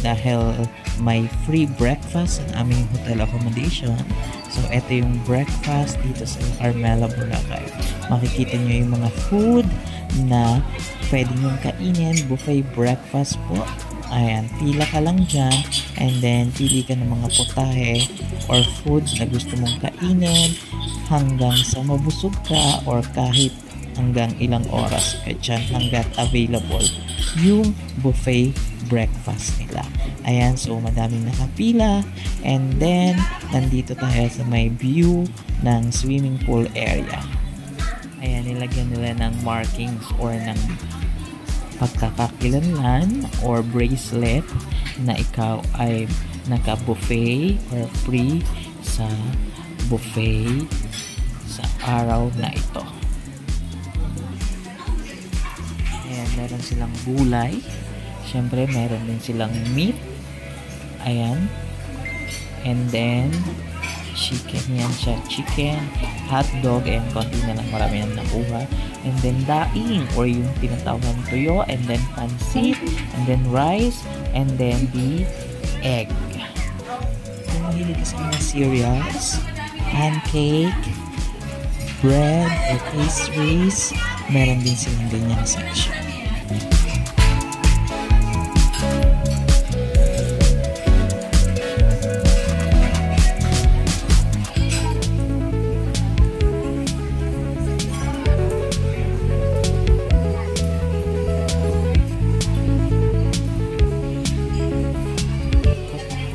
dahil may free breakfast sa aming hotel accommodation, so ito yung breakfast dito sa Carmela, Boracay. Makikita nyo yung mga food na pwede nyong kainin, buffet breakfast po. Ayan, pila ka lang dyan and then pili ka ng mga putahe or food na gusto mong kainin hanggang sa mabusog ka or kahit hanggang ilang oras ka dyan hanggat available yung buffet breakfast nila. Ayan, so madaming nakapila and then nandito tayo sa may view ng swimming pool area. Ayan, nilagyan nila ng markings or ng pagkakakilanlan or bracelet na ikaw ay naka-buffet or free sa buffet sa araw na ito. Ayan, meron silang gulay. Siyempre, meron din silang meat. Ayan. And then, chicken yan siya. Chicken, hot dog, and konti na lang, marami nang nakuha. And then daing or yung tinatawag tuyo, and then pancit, and then rice, and then the egg. Kung mahilig ka sa mga cereals, pancake, bread, or pastries, meron din silang ganyang section.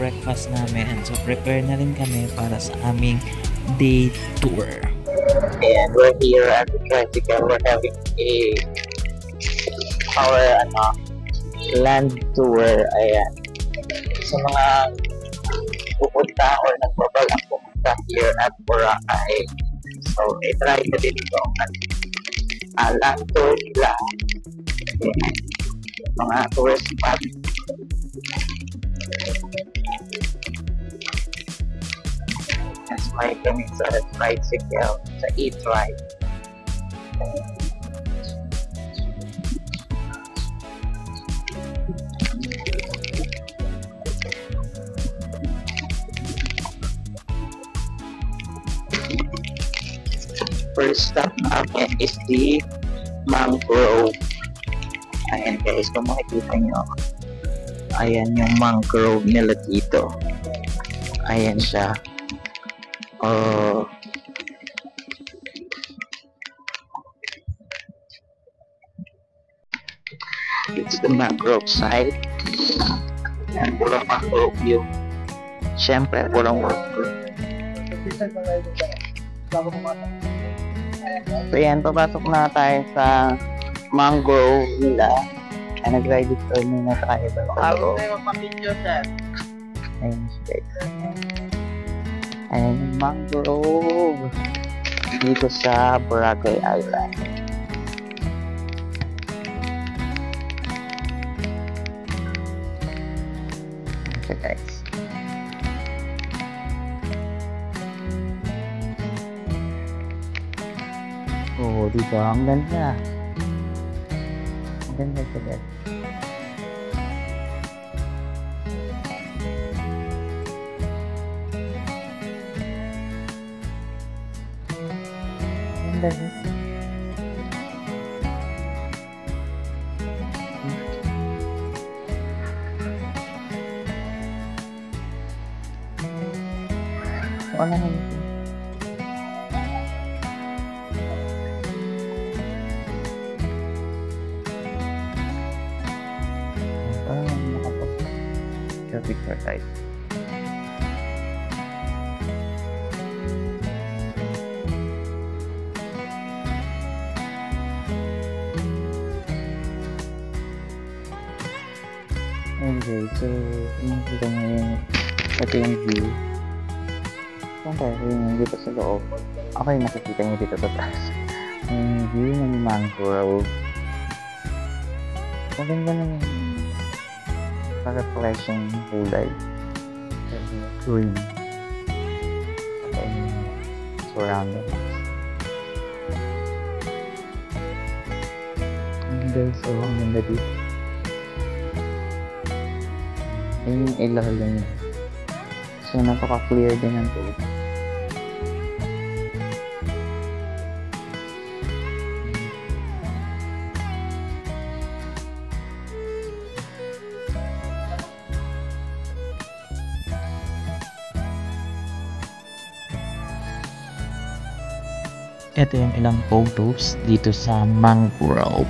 Breakfast namin, so prepare na rin kami para sa aming day tour. And we're here at the tricycle. We're having our land tour. Ayan, sa mga pupunta or nagbabalang pupunta here at Boracay, so try na din ito ang land tour nila. Ayan, mga tourist spot. That's why kami sa tricycle, sa e-ride. First stop namin is the mangrove. Ayan guys, kung makikita nyo, ayan yung mangrove nila dito. Ayan siya. It's the mangrove side. Ayan, pulang mangrove view. Siyempre, pulang mangrove. So yan, papasok na tayo sa mangrove nila. Ay, nag-register muna tayo ba? Ako tayo magpapidyo, sir. Ayun siya guys. Ayun yung mangrove dito sa Boracay Island. Okay guys. Oh, dito ang ganda. Ang ganda siya guys. Ang ganda. Ano na ito? Picture type. Okay, so makikita nyo yung ito yung view. Siyempre, yung dito sa loob. Okay, nakikita nyo dito sa taas. Yung view ng mangrove. Maganda naman reflection kulay green and surroundings. And there's a long in the deep. Ayun yung ilalim niya. So, napaka-clear din ang tubig. Ito yung ilang photos dito sa mangrove.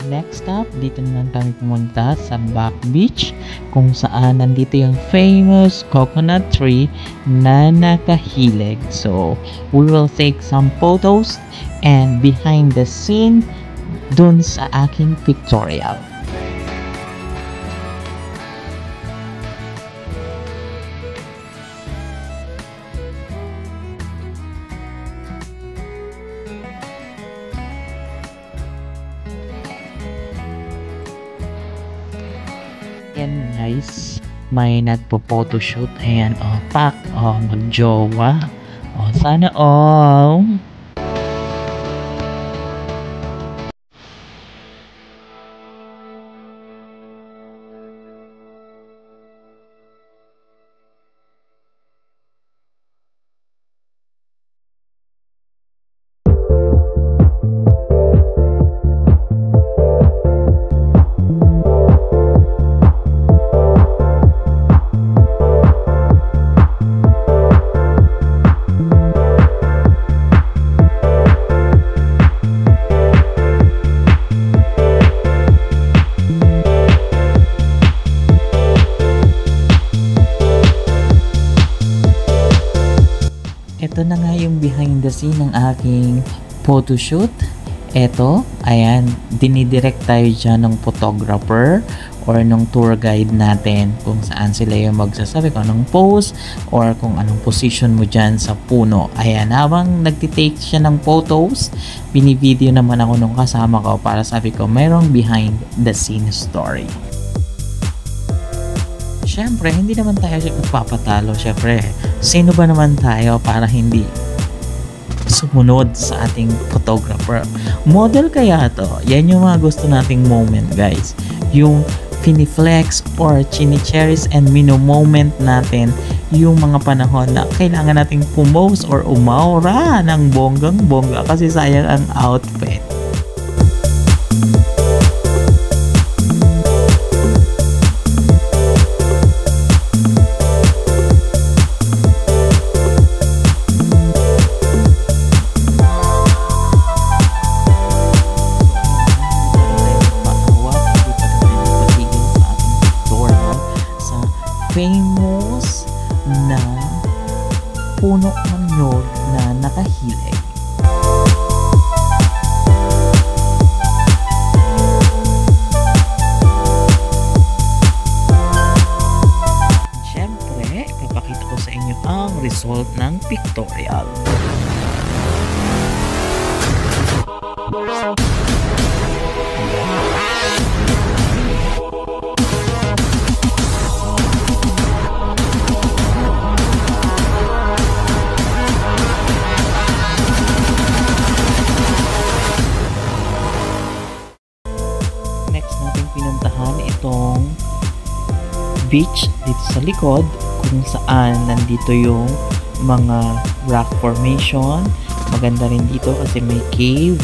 Next up, dito naman kami pumunta sa back beach kung saan nandito yung famous coconut tree na nakahilig. So, we will take some photos and behind the scene dun sa aking pictorial. Ayan guys, may nagpo-photoshoot. Ayan, pak, magjowa. Sana all. Ito na nga yung behind the scene ng aking photoshoot. Ito, ayan, dinidirect tayo dyan ng photographer or ng tour guide natin kung saan sila yung magsasabi kung anong pose or kung anong position mo dyan sa puno. Ayan, habang nagtitake siya ng photos, binivideo naman ako nung kasama ko para sabi ko mayroong behind the scene story. Siyempre, hindi naman tayo magpapatalo. Siyempre, sino ba naman tayo para hindi sumunod sa ating photographer? Model kaya to. Yan yung mga gusto nating moment, guys. Yung finiflex or chinicheris and mino-moment natin yung mga panahon na kailangan nating pumose or umaura ng bonggang-bongga kasi sayang ang outfit. Famous na puno ng nyog na nakahilig. Siyempre, papakita ko sa inyo ang result ng pictorial. Pinuntahan itong beach dito sa likod kung saan nandito yung mga rock formation. Maganda rin dito kasi may cave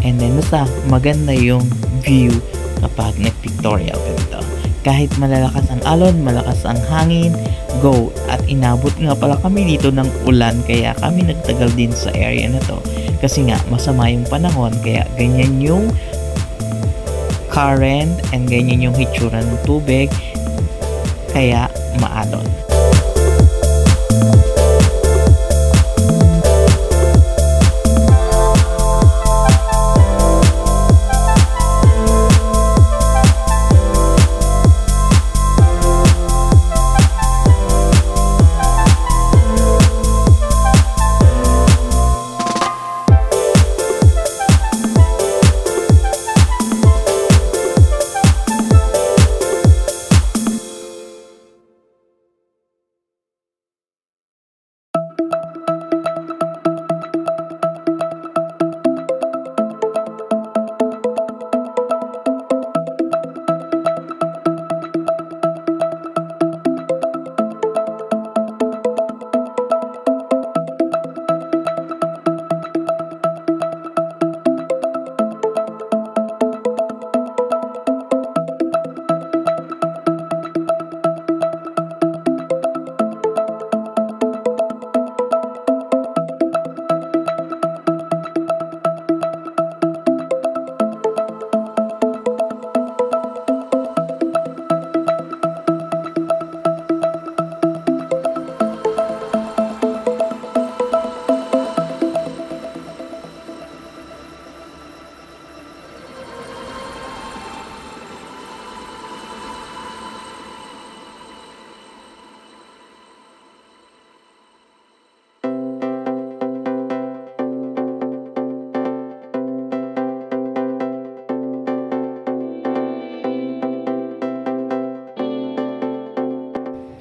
and then basta maganda yung view kapag nag-pictorial ka dito. Kahit malalakas ang alon, malakas ang hangin, go! At inabot nga pala kami dito ng ulan kaya kami nagtagal din sa area na to kasi nga masama yung panahon kaya ganyan yung current and ganyan yung hitsura ng tubig kaya maalon.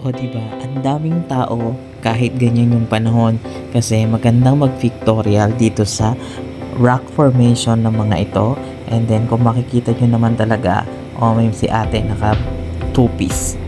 O diba, ang daming tao kahit ganyan yung panahon kasi magandang mag-pictorial dito sa rock formation ng mga ito. And then kung makikita nyo naman talaga, may si ate naka two-piece.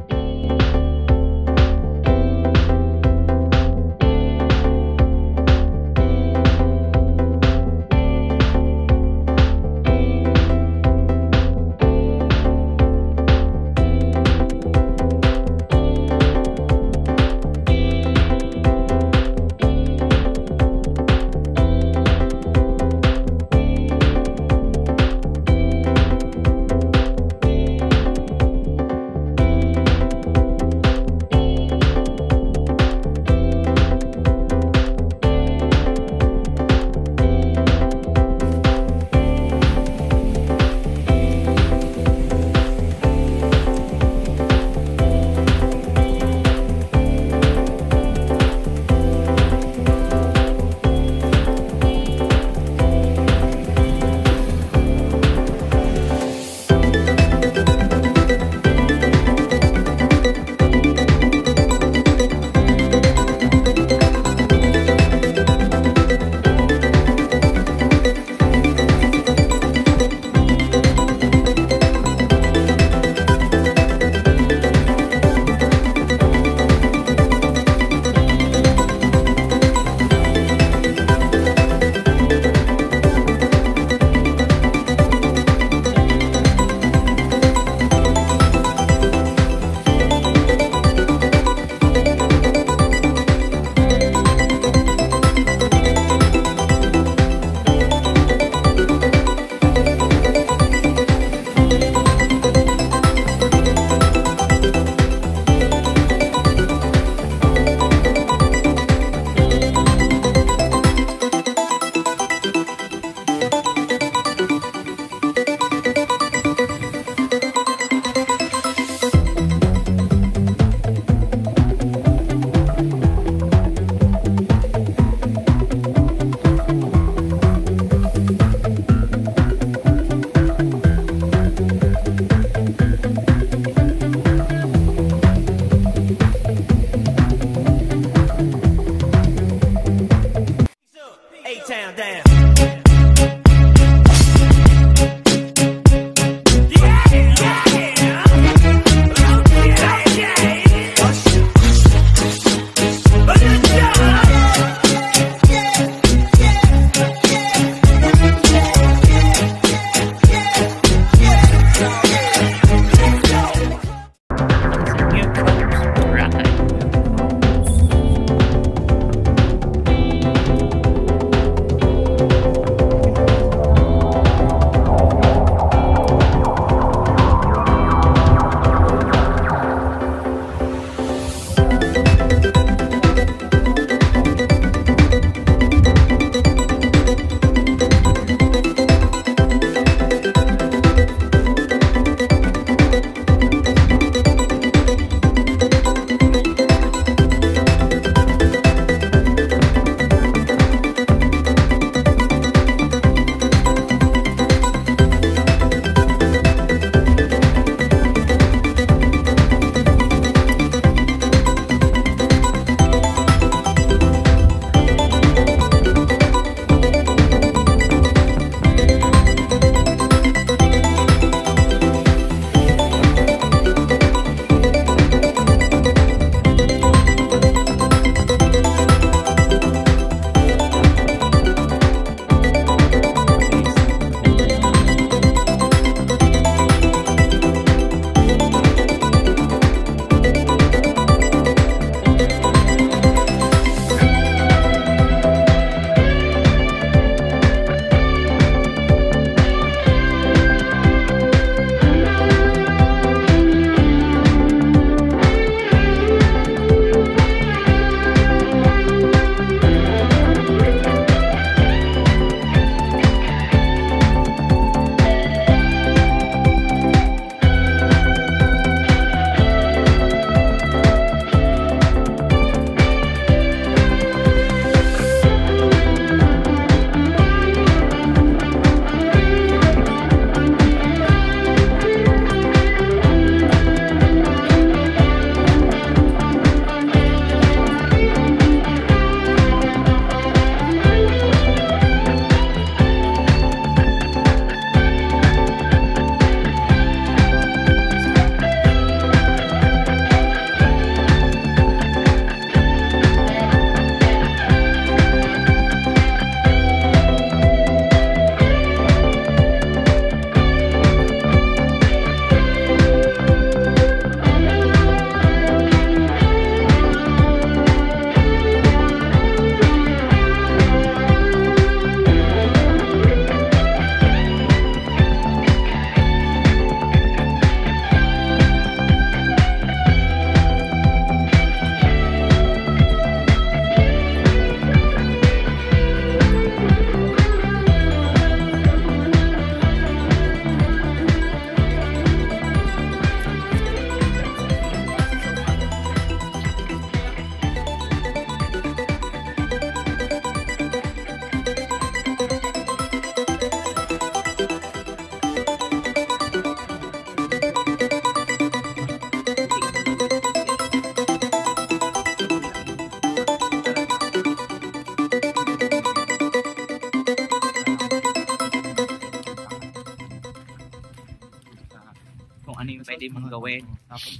ano yung pwede mong gawin. Tapos,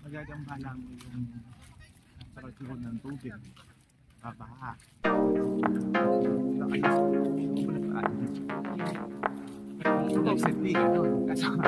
magagambala mo yung structure ng tubig. Babaha. Ito, setli, gano'n. Kasama.